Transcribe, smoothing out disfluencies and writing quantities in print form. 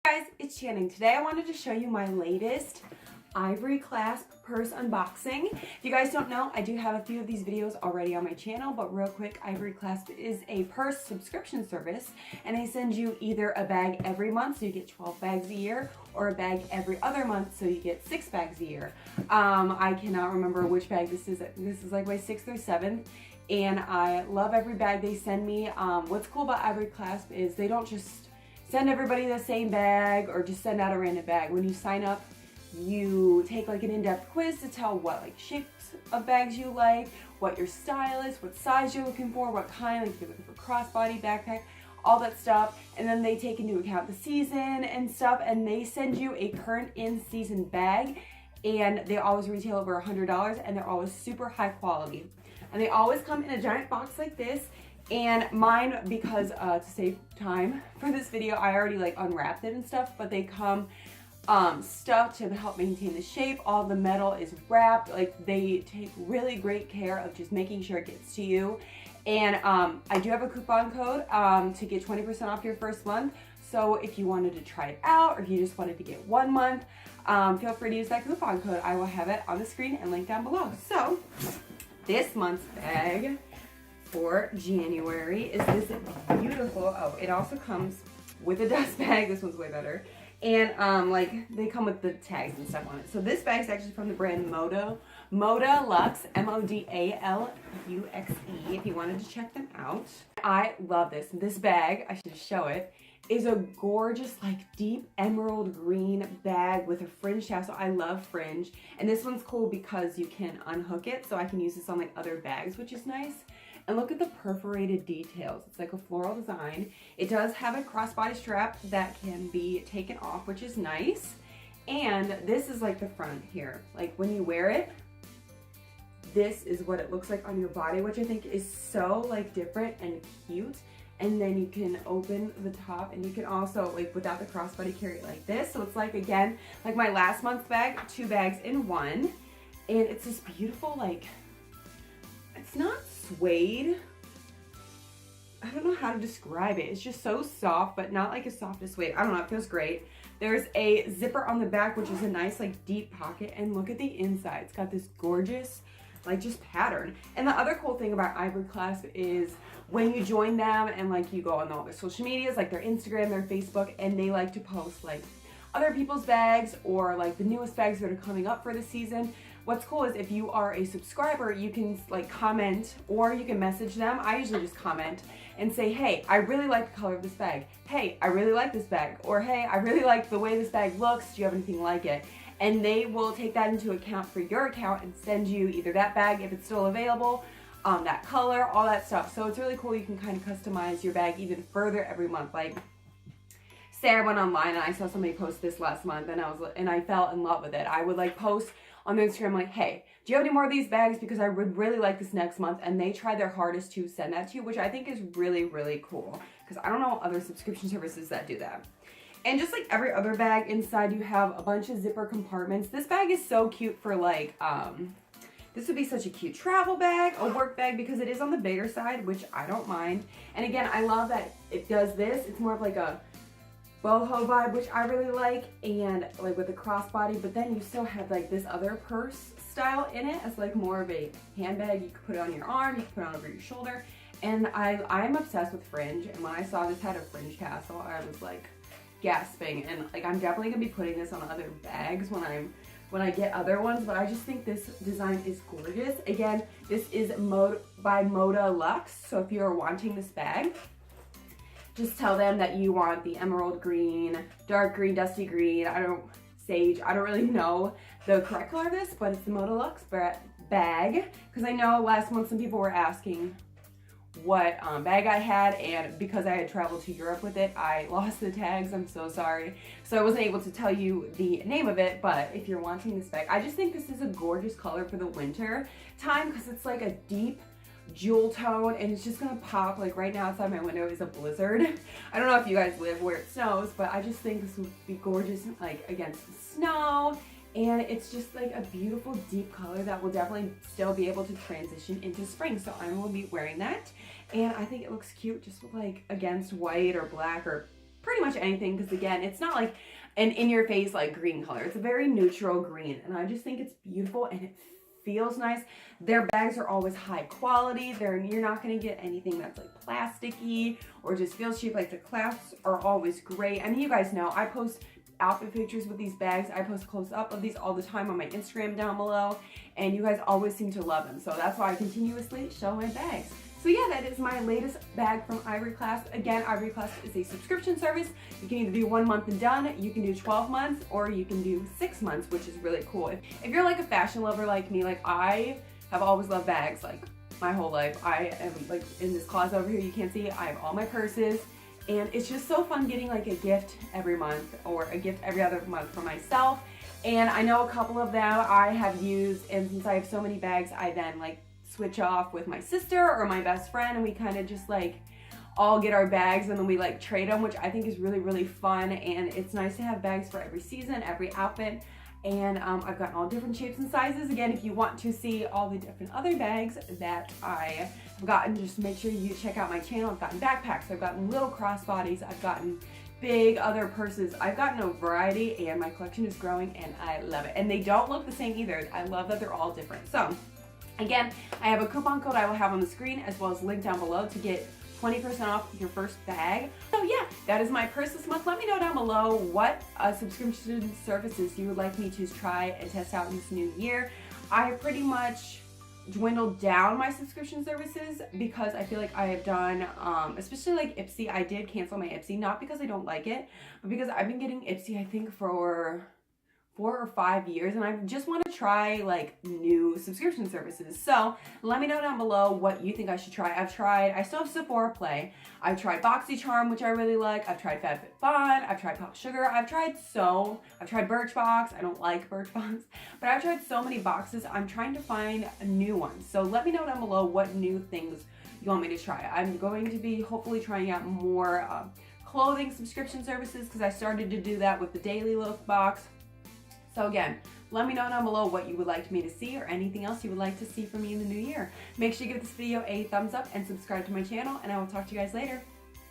Guys, it's Shannon. Today I wanted to show you my latest Ivory Clasp purse unboxing. If you guys don't know, I do have a few of these videos already on my channel, but real quick, Ivory Clasp is a purse subscription service, and they send you either a bag every month, so you get 12 bags a year, or a bag every other month, so you get 6 bags a year. I cannot remember which bag this is. This is like my 6th or 7th, and I love every bag they send me. What's cool about Ivory Clasp is they don't just send everybody the same bag or just send out a random bag. When you sign up, you take like an in-depth quiz to tell what like shapes of bags you like, what your style is, what size you're looking for, what kind, like if you're looking for crossbody, backpack, all that stuff. And then they take into account the season and stuff, and they send you a current in-season bag, and they always retail over $100, and they're always super high quality. And they always come in a giant box like this. And mine, because to save time for this video, I already like unwrapped it and stuff, but they come stuffed to help maintain the shape. All the metal is wrapped. Like, they take really great care of just making sure it gets to you. And I do have a coupon code to get 20% off your first month. So if you wanted to try it out, or if you just wanted to get 1 month, feel free to use that coupon code. I will have it on the screen and link down below. So this month's bag for January is this beautiful, oh, it also comes with a dust bag. This one's way better. And like they come with the tags and stuff on it. So this bag is actually from the brand Moda Luxe, M-O-D-A-L-U-X-E, if you wanted to check them out. I love this. This bag, I should show it, is a gorgeous like deep emerald green bag with a fringe tassel. I love fringe. And this one's cool because you can unhook it, so I can use this on like other bags, which is nice. And look at the perforated details. It's like a floral design. It does have a crossbody strap that can be taken off, which is nice. And this is like the front here. Like when you wear it, this is what it looks like on your body, which I think is so like different and cute. And then you can open the top, and you can also, like without the crossbody, carry it like this. So it's like, again, like my last month's bag, 2 bags in one. And it's this beautiful, like, it's not suede. I don't know how to describe it. It's just so soft, but not like as soft as suede. I don't know, it feels great. There's a zipper on the back, which is a nice like deep pocket, and look at the inside. It's got this gorgeous like just pattern. And the other cool thing about Ivory Clasp is when you join them and like you go on all their social medias, like their Instagram, their Facebook, and they like to post like other people's bags or like the newest bags that are coming up for the season. What's cool is if you are a subscriber, you can like comment, or you can message them. I usually just comment and say, hey, I really like the color of this bag. Hey, I really like this bag. Or hey, I really like the way this bag looks. Do you have anything like it? And they will take that into account for your account and send you either that bag if it's still available, that color, all that stuff. So it's really cool. You can kind of customize your bag even further every month. Like, say I went online and I saw somebody post this last month, and I fell in love with it. I would like post on their Instagram like, hey, do you have any more of these bags, because I would really like this next month, and they try their hardest to send that to you, which I think is really, really cool, because I don't know other subscription services that do that. And just like every other bag, inside you have a bunch of zipper compartments. This bag is so cute for like, this would be such a cute travel bag, a work bag, because it is on the bigger side, which I don't mind. And again, I love that it does this. It's more of like a boho vibe, which I really like, and like with the crossbody, but then you still have like this other purse style in it as like more of a handbag. You can put it on your arm, you can put it on over your shoulder. And I'm obsessed with fringe, and when I saw this had a fringe tassel, I was like gasping. And like, I'm definitely gonna be putting this on other bags when I get other ones, but I just think this design is gorgeous. Again, this is by Moda Luxe, so if you're wanting this bag, just tell them that you want the emerald green, dark green, dusty green, sage. I don't really know the correct color of this, but it's the Moda Luxe bag. Because I know last month some people were asking what bag I had, and because I had traveled to Europe with it, I lost the tags. I'm so sorry. So I wasn't able to tell you the name of it, but if you're wanting this bag, I just think this is a gorgeous color for the winter time, because it's like a deep jewel tone, and it's just gonna pop. Like right now outside my window is a blizzard. I don't know if you guys live where it snows, but I just think this would be gorgeous like against the snow. And it's just like a beautiful deep color that will definitely still be able to transition into spring. So I will be wearing that, and I think it looks cute just with like against white or black or pretty much anything, because again, it's not like an in-your-face like green color. It's a very neutral green, and I just think it's beautiful and it feels nice. Their bags are always high quality. You're not going to get anything that's like plasticky or just feels cheap. Like the clasps are always great. I mean, you guys know I post outfit pictures with these bags. I post close up of these all the time on my Instagram down below, and you guys always seem to love them. So that's why I continuously show my bags. So yeah, that is my latest bag from Ivory Clasp. Again, Ivory Clasp is a subscription service. You can either do 1 month and done, you can do 12 months, or you can do 6 months, which is really cool. If you're like a fashion lover like me, like I have always loved bags like my whole life. I am like in this closet over here, you can't see, I have all my purses. And it's just so fun getting like a gift every month or a gift every other month for myself. And I know a couple of them I have used, and since I have so many bags, I then like switch off with my sister or my best friend, and we kind of just like all get our bags and then we like trade them, which I think is really, really fun. And it's nice to have bags for every season, every outfit. And I've gotten all different shapes and sizes. Again, if you want to see all the different other bags that I have gotten, just make sure you check out my channel. I've gotten backpacks, I've gotten little crossbodies, I've gotten big other purses. I've gotten a variety, and my collection is growing and I love it. And they don't look the same either. I love that they're all different. So again, I have a coupon code I will have on the screen as well as link down below to get 20% off your first bag. So yeah, that is my purse this month. Let me know down below what subscription services you would like me to try and test out in this new year. I have pretty much dwindled down my subscription services because I feel like I have done, especially like Ipsy. I did cancel my Ipsy, not because I don't like it, but because I've been getting Ipsy I think for 4 or 5 years, and I just want to try like new subscription services. So let me know down below what you think I should try. I still have Sephora Play. I've tried BoxyCharm, which I really like. I've tried FabFitFun. I've tried Pop Sugar. I've tried Birchbox. I don't like Birchbox, but I've tried so many boxes. I'm trying to find new ones. So let me know down below what new things you want me to try. I'm going to be hopefully trying out more clothing subscription services because I started to do that with the Daily Look box. So again, let me know down below what you would like me to see or anything else you would like to see from me in the new year. Make sure you give this video a thumbs up and subscribe to my channel, and I will talk to you guys later.